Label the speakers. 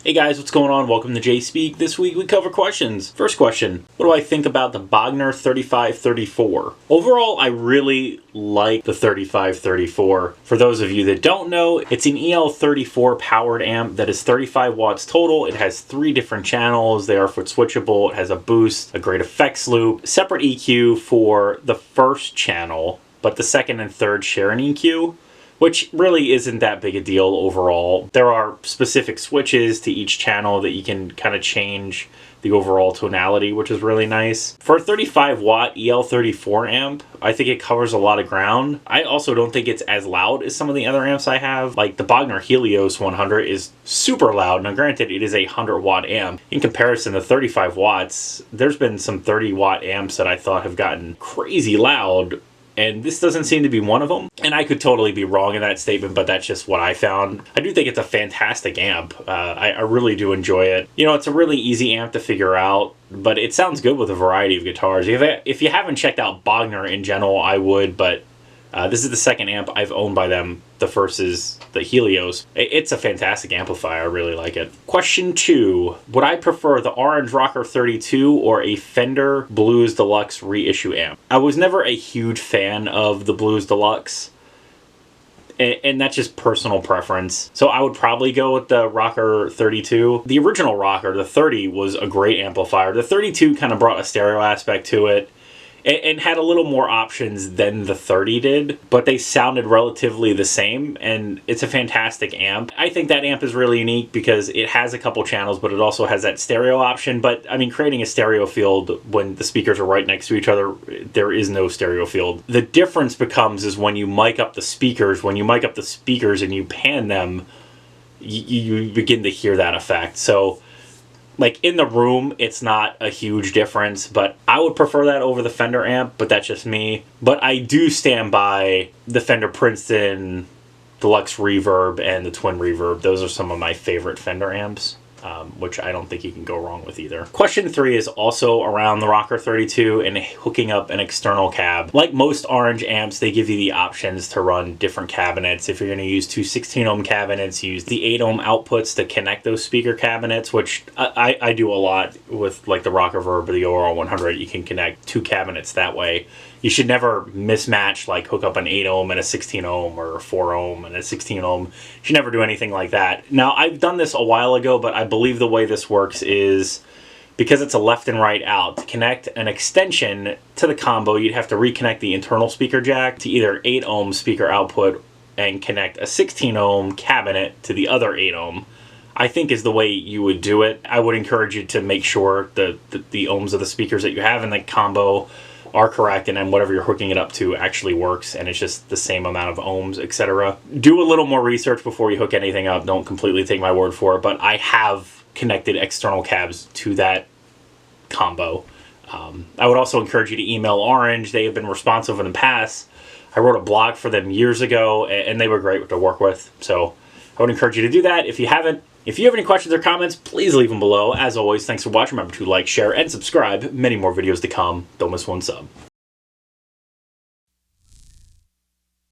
Speaker 1: Hey guys, what's going on? Welcome to Jay Speak. This week we cover questions. First question, what do I think about the Bogner 3534? Overall, I really like the 3534. For those of you that don't know, it's an EL34 powered amp that is 35 watts total. It has 3 different channels. They are foot switchable. It has a boost, a great effects loop, separate EQ for the first channel, but the second and third share an EQ, which really isn't that big a deal overall. There are specific switches to each channel that you can kind of change the overall tonality, which is really nice. For a 35 watt EL34 amp, I think it covers a lot of ground. I also don't think it's as loud as some of the other amps I have. Like the Bogner Helios 100 is super loud. Now granted, it is a 100 watt amp. In comparison to 35 watts, there's been some 30 watt amps that I thought have gotten crazy loud, and this doesn't seem to be one of them. And I could totally be wrong in that statement, but that's just what I found. I do think it's a fantastic amp. I really do enjoy it. You know, it's a really easy amp to figure out, but it sounds good with a variety of guitars. If you haven't checked out Bogner in general, I would, but this is the second amp I've owned by them. The first is the Helios. It's a fantastic amplifier. I really like it. Question 2. Would I prefer the Orange Rocker 32 or a Fender Blues Deluxe reissue amp? I was never a huge fan of the Blues Deluxe, and that's just personal preference. So I would probably go with the Rocker 32. The original Rocker, the 30, was a great amplifier. The 32 kind of brought a stereo aspect to it, and had a little more options than the 30 did, but they sounded relatively the same, and it's a fantastic amp. I think that amp is really unique because it has a couple channels, but it also has that stereo option. But I mean, creating a stereo field when the speakers are right next to each other, there is no stereo field. The difference becomes is when you mic up the speakers. When you mic up the speakers and you pan them, you begin to hear that effect. So like in the room, it's not a huge difference, but I would prefer that over the Fender amp, but that's just me. But I do stand by the Fender Princeton Deluxe Reverb and the Twin Reverb. Those are some of my favorite Fender amps, which I don't think you can go wrong with either. Question 3 is also around the Rocker 32 and hooking up an external cab. Like most Orange amps, they give you the options to run different cabinets. If you're going to use 2 16-ohm cabinets, use the 8-ohm outputs to connect those speaker cabinets, which I do a lot with like the Rocker Verb or the ORL 100. You can connect 2 cabinets that way. You should never mismatch, like hook up an 8-ohm and a 16-ohm or a 4-ohm and a 16-ohm. You should never do anything like that. Now, I've done this a while ago, but I believe the way this works is because it's a left and right out. To connect an extension to the combo, you'd have to reconnect the internal speaker jack to either 8-ohm speaker output and connect a 16-ohm cabinet to the other 8-ohm. I think is the way you would do it. I would encourage you to make sure the ohms of the speakers that you have in the combo are correct, and then whatever you're hooking it up to actually works, and it's just the same amount of ohms, etc. Do a little more research before you hook anything up. Don't completely take my word for it, but I have connected external cabs to that combo. I would also encourage you to email Orange. They have been responsive in the past. I wrote a blog for them years ago, and they were great to work with. So I would encourage you to do that. If you haven't, if you have any questions or comments, please leave them below. As always, thanks for watching. Remember to like, share, and subscribe. Many more videos to come. Don't miss one sub.